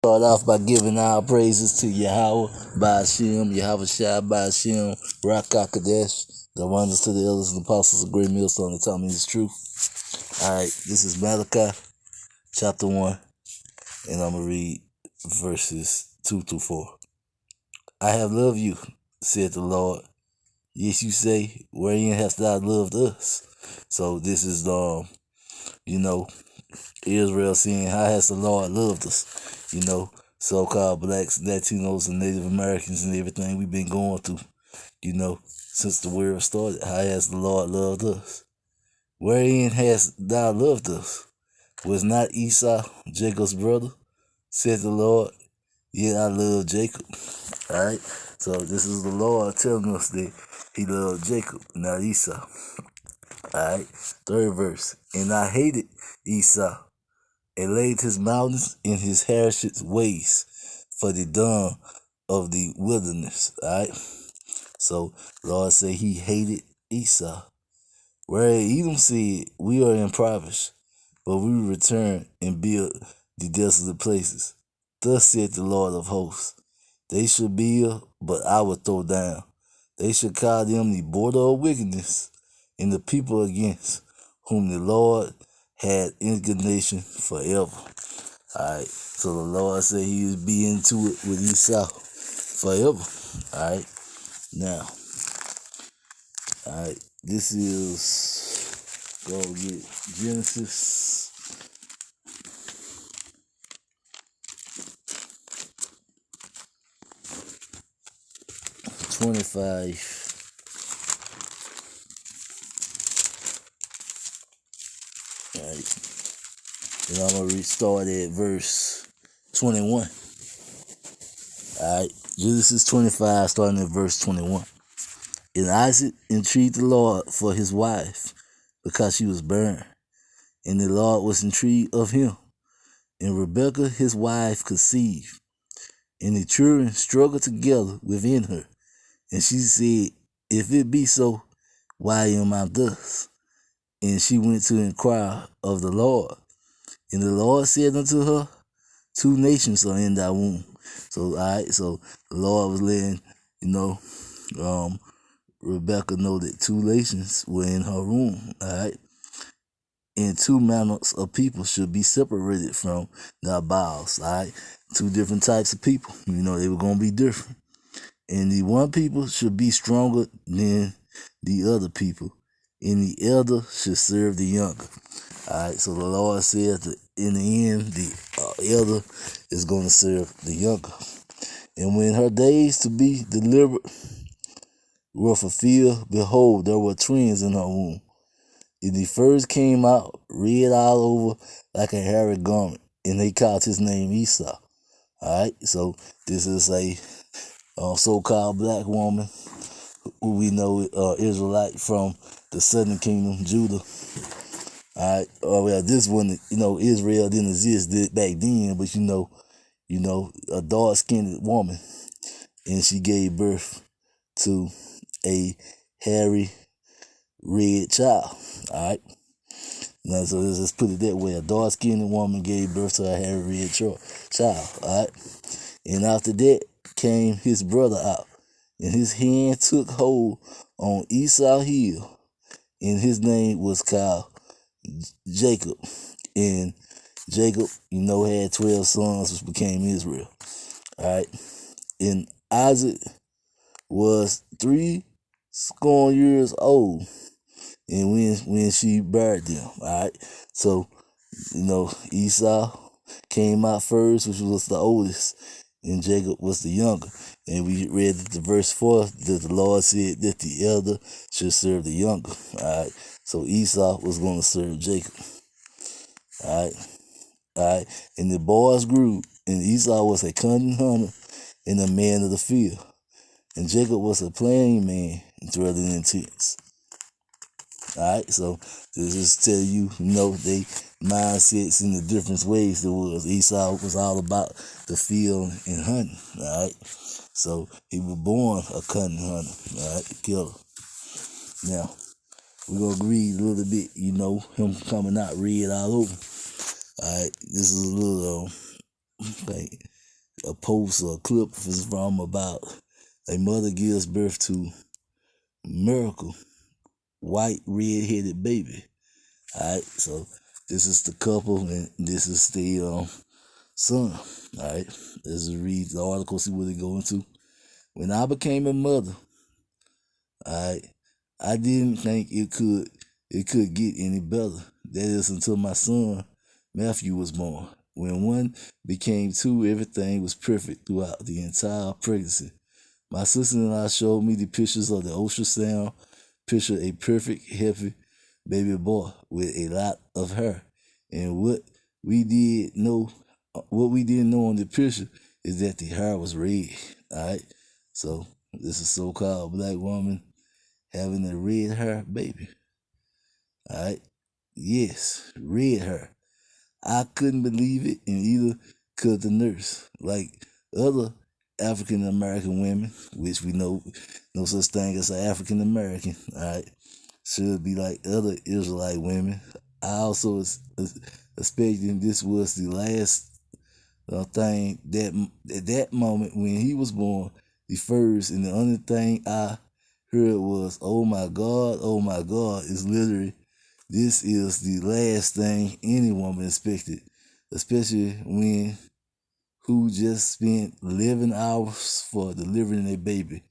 Start off by giving our praises to Yahweh, Ba'ashem, Yahweh Shai, Ba'ashem, Rakakadesh, the wonders to the elders and apostles of Great Millstone that taught me this truth. Alright, this is Malachi, chapter 1, and I'm going to read verses 2 through 4. I have loved you, said the Lord. Yes, you say, wherein hast thou loved us? So this is, Israel saying, how has the Lord loved us? So-called blacks, Latinos, and Native Americans and everything we've been going through, since the world started. How has the Lord loved us? Wherein hast thou loved us? Was not Esau Jacob's brother? Said the Lord, yet I love Jacob. Alright? So this is the Lord telling us that he loved Jacob, not Esau. Alright? Third verse. And I hated Esau, and laid his mountains in his heritage ways for the dung of the wilderness. Alright? So Lord said he hated Esau. Where Edom said, we are impoverished, but we will return and build the desolate places. Thus said the Lord of hosts, they shall build, but I will throw down. They shall call them the border of wickedness, and the people against whom the Lord had indignation forever. Alright, so the Lord said he would be into it with Esau forever. Alright, now, alright, this is, go get Genesis 25. Alright, and I'm going to restart at verse 21. Alright, Genesis 25, starting at verse 21. And Isaac entreated the Lord for his wife, because she was barren. And the Lord was entreated of him. And Rebekah his wife conceived. And the children struggled together within her. And she said, if it be so, why am I thus? And she went to inquire of the Lord. And the Lord said unto her, two nations are in thy womb. So, alright, so the Lord was letting, Rebecca know that two nations were in her womb, alright? And two manners of people should be separated from their bowels, alright? Two different types of people, they were going to be different. And the one people should be stronger than the other people, and the elder should serve the younger. Alright, so the Lord said that in the end, the elder is going to serve the younger. And when her days to be delivered were fulfilled, behold, there were twins in her womb. And the first came out red all over like a hairy garment, and they called his name Esau. Alright, so this is a so-called black woman who we know Israelite from the southern kingdom, Judah. Alright, this one, Israel didn't exist back then, but a dark-skinned woman, and she gave birth to a hairy red child. Alright, now so let's just put it that way: a dark-skinned woman gave birth to a hairy red child. Alright, and after that came his brother out, and his hand took hold on Esau's heel, and his name was called Jacob. And Jacob, had 12 sons, which became Israel. Alright, and Isaac was 70 years old, and when she buried them. Alright, so Esau came out first, which was the oldest, and Jacob was the younger. And we read that the verse 4 that the Lord said that the elder should serve the younger. Alright, so Esau was going to serve Jacob. Alright, and the boys grew, and Esau was a cunning hunter and a man of the field, and Jacob was a plain man dwelling in tents. Alright, so this is tell you, they mindsets in the different ways there was. Esau was all about the field and hunting. Alright, so he was born a cunning hunter. Alright, killer. Now, we're going to read a little bit, him coming out red all over. Alright, this is a little like a post or a clip from about a mother gives birth to miracle white red-headed baby. All right, so this is the couple and this is the son. All right, let's read the article, see what they go into. When I became a mother, all right, I didn't think it could get any better. That is until my son Matthew was born. When one became two, everything was perfect throughout the entire pregnancy. My sister-in-law showed me the pictures of the ultrasound, pictured a perfect, healthy baby boy with a lot of hair. And what we didn't know on the picture is that the hair was red. All right, so this is so-called black woman having a red hair baby. All right, yes, red hair. I couldn't believe it, and either could the nurse. Like other African American women, which we know no such thing as an African American, all right, should be like other Israelite women. I also was expecting this was the last thing that at that moment when he was born, the first, and the only thing I heard was, oh my God, it's literally, this is the last thing any woman expected, especially when who just spent 11 hours for delivering a baby.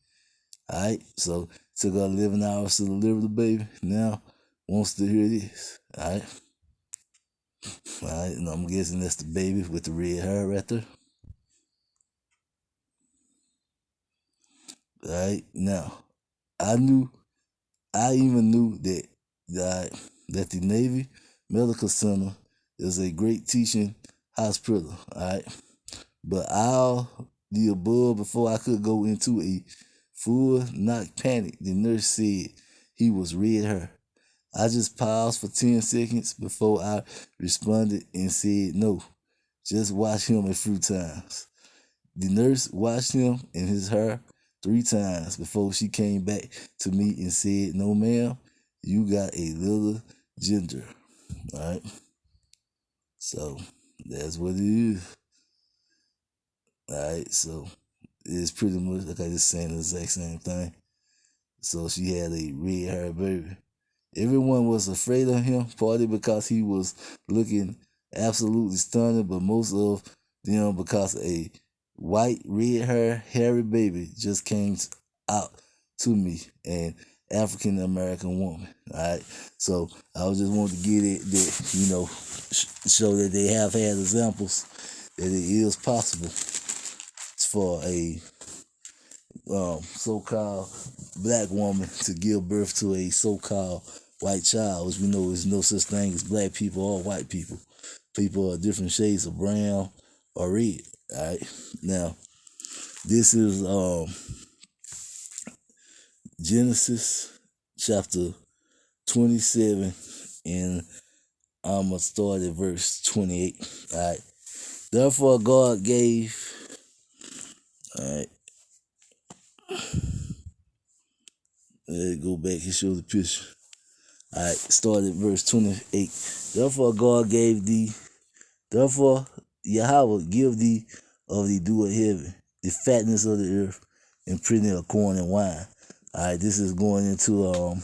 All right, so took her 11 hours to deliver the baby. Now wants to hear this. All right, and I'm guessing that's the baby with the red hair right there. All right, now I even knew that the Navy Medical Center is a great teaching hospital. All right, but all the above before I could go into a full knock panic, the nurse said he was red hair. I just paused for 10 seconds before I responded and said no. Just watch him a few times. The nurse watched him and his hair 3 times before she came back to me and said, no ma'am, you got a little ginger. All right. So that's what it is. All right. So it's pretty much like I just saying the exact same thing. So she had a red hair baby. Everyone was afraid of him, partly because he was looking absolutely stunning, but most of them because a white, red hair, hairy baby just came out to me, an African American woman. All right, so I was just wanting to get it that show that they have had examples that it is possible for a so-called black woman to give birth to a so-called white child, which we know is no such thing as black people or white people. People are different shades of brown or red. All right. Now, this is Genesis chapter 27, and I'm gonna start at verse 28. All right. Therefore, God gave. All right. Let's go back and show the picture. All right, start at verse 28. Therefore Yahweh give thee of the dew of heaven, the fatness of the earth, and plenty of corn and wine. All right, this is going into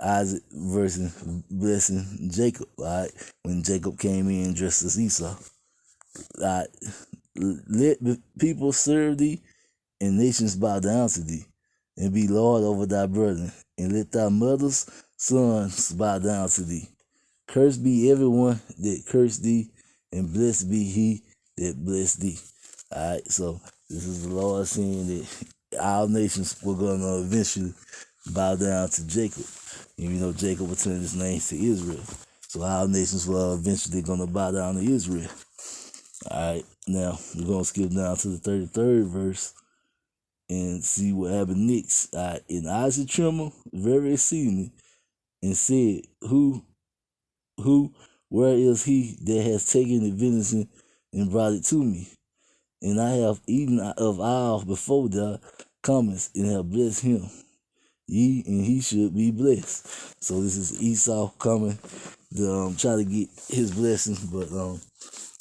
Isaac versus blessing Jacob. All right, when Jacob came in dressed as Esau. All right, let the people serve thee, and nations bow down to thee, and be Lord over thy brethren, and let thy mother's sons bow down to thee. Cursed be everyone that cursed thee, and blessed be he that blessed thee. All right, so this is the Lord saying that all nations were going to eventually bow down to Jacob. And Jacob will turn his name to Israel. So all nations were eventually going to bow down to Israel. All right, now we're going to skip down to the 33rd verse and see what happened next. All right, and Isaac trembled very exceedingly and said, where is he that has taken the venison and brought it to me? And I have eaten of all before thou comest, and have blessed him. And he should be blessed. So this is Esau coming to try to get his blessings, but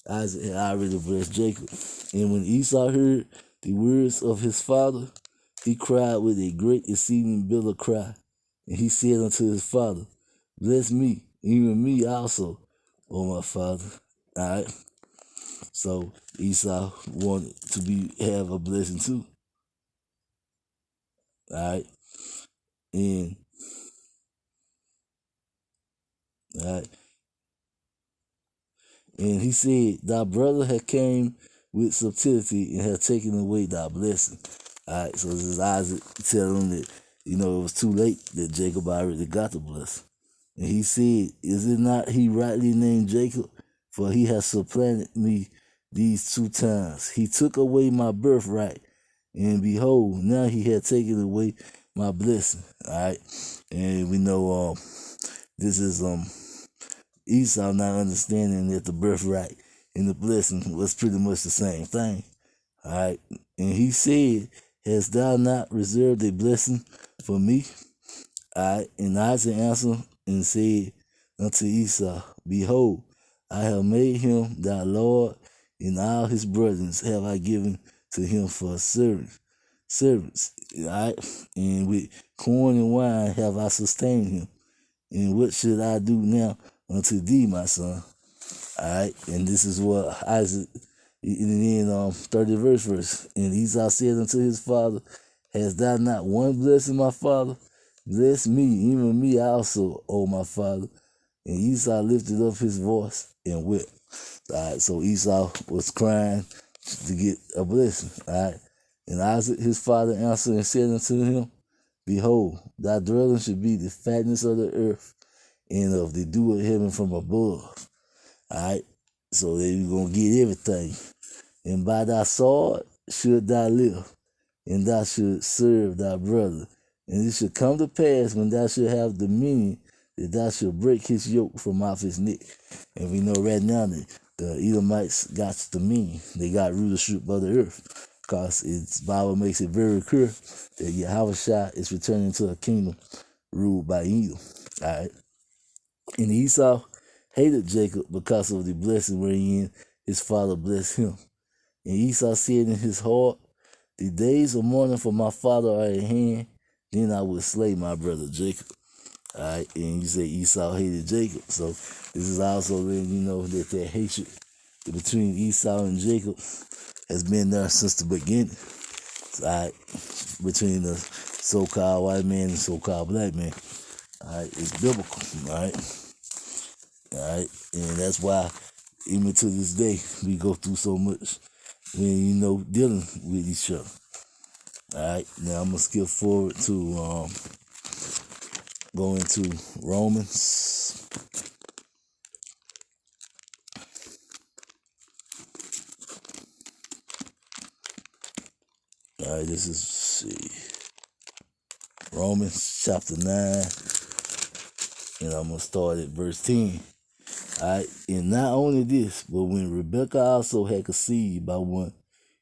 Isaac had already blessed Jacob. And when Esau heard the words of his father, he cried with a great exceeding bitter cry. And he said unto his father, bless me, even me also, O my father. All right. So Esau wanted to have a blessing too. All right. And all right. And he said, thy brother had came with subtlety and had taken away thy blessing. All right, so this is Isaac telling him that, it was too late, that Jacob already got the blessing. And he said, is it not he rightly named Jacob? For he has supplanted me these 2 times. He took away my birthright, and behold, now he had taken away my blessing. All right, and we know this is Esau not understanding that the birthright and the blessing was pretty much the same thing. All right. And he said, hast thou not reserved a blessing for me? All right. And Isaac answered and said unto Esau, behold, I have made him thy Lord, and all his brothers have I given to him for servants. All right. And with corn and wine have I sustained him. And what should I do now unto thee, my son? All right, and this is what Isaac, in the end, 30th verse. And Esau said unto his father, hast thou not one blessing, my father? Bless me, even me also, O my father. And Esau lifted up his voice and wept. All right, so Esau was crying to get a blessing. All right, and Isaac, his father, answered and said unto him, behold, thy dwelling should be the fatness of the earth, and of the dew of heaven from above. All right, so then you're going to get everything. And by thy sword should thou live, and thou should serve thy brother. And it should come to pass when thou should have dominion, that thou should break his yoke from off his neck. And we know right now that the Edomites got dominion. They got rulership of the earth. Because its Bible makes it very clear that Yahweh is returning to a kingdom ruled by Edom. All right. And Esau hated Jacob because of the blessing wherein his father blessed him. And Esau said in his heart, the days of mourning for my father are at hand, then I will slay my brother Jacob. All right, and you say Esau hated Jacob. So this is also letting you know that hatred between Esau and Jacob has been there since the beginning. All right, between the so-called white man and so-called black man. All right, it's biblical. All right. All right, and that's why even to this day we go through so much when dealing with each other. All right, now I'm gonna skip forward to go into Romans. All right, this is Romans chapter 9, and I'm gonna start at verse 10. All right, and not only this, but when Rebekah also had conceived by one,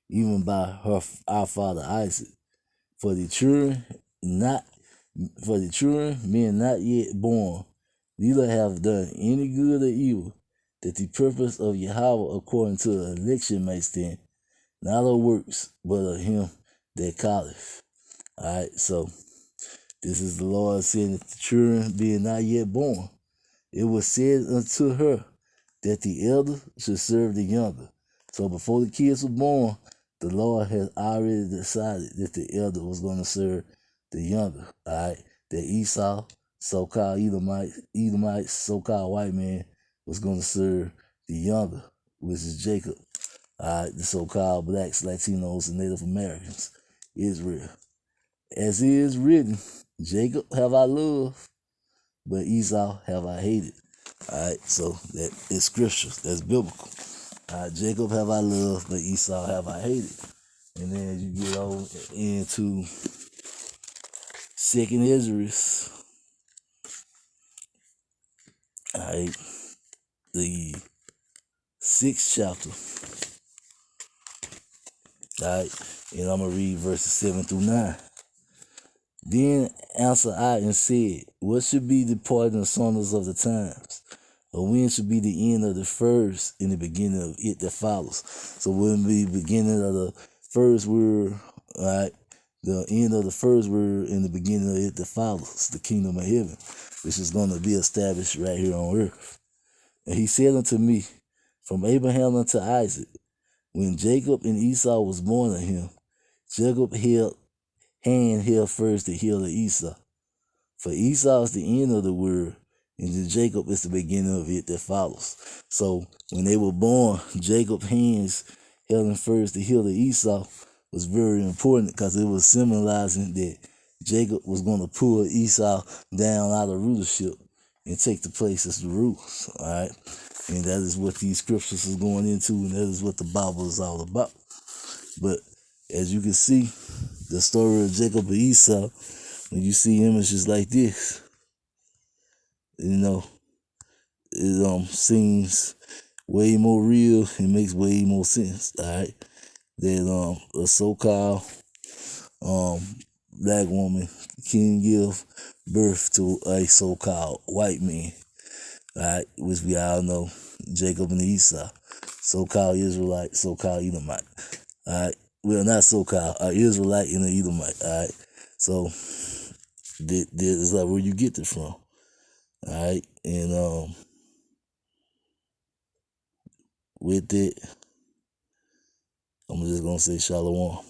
even by our father Isaac, for the children men not yet born, neither have done any good or evil, that the purpose of Yahweh according to the election may stand, not of works, but of him that calleth. All right, so this is the Lord saying that the children being not yet born, it was said unto her that the elder should serve the younger. So before the kids were born, the Lord had already decided that the elder was going to serve the younger. All right, that Esau, so-called Edomite, so-called white man, was going to serve the younger, which is Jacob. All right, the so-called blacks, Latinos, and Native Americans, Israel. As it is written, Jacob have I loved, but Esau have I hated. All right, so that is scripture. That's biblical. All right, Jacob have I loved, but Esau have I hated. And then you get over into 2nd Ezra. All right, the 6th chapter. All right, and I'm going to read verses 7 through 9. Then answered I and said, what should be the pardon of sons of the times? A when should be the end of the first and the beginning of it that follows. So when the beginning of the first word, right, the end of the first word and the beginning of it that follows, the kingdom of heaven, which is going to be established right here on earth. And he said unto me, from Abraham unto Isaac, when Jacob and Esau was born of him, Jacob held first the heel of Esau. For Esau is the end of the word, and then Jacob is the beginning of it that follows. So when they were born, Jacob's hands held first the heel of Esau was very important because it was symbolizing that Jacob was going to pull Esau down out of rulership and take the place as the rulers. All right. And that is what these scriptures is going into, and that is what the Bible is all about. But as you can see, the story of Jacob and Esau, when you see images like this, it seems way more real and makes way more sense. All right, that a so-called black woman can give birth to a so-called white man. All right, which we all know, Jacob and Esau, so-called Israelite, so-called Edomite. All right, well, not so-called, Israelite and an Edomite. All right, so this is like where you get it from. All right, and with it, I'm just gonna say shalom.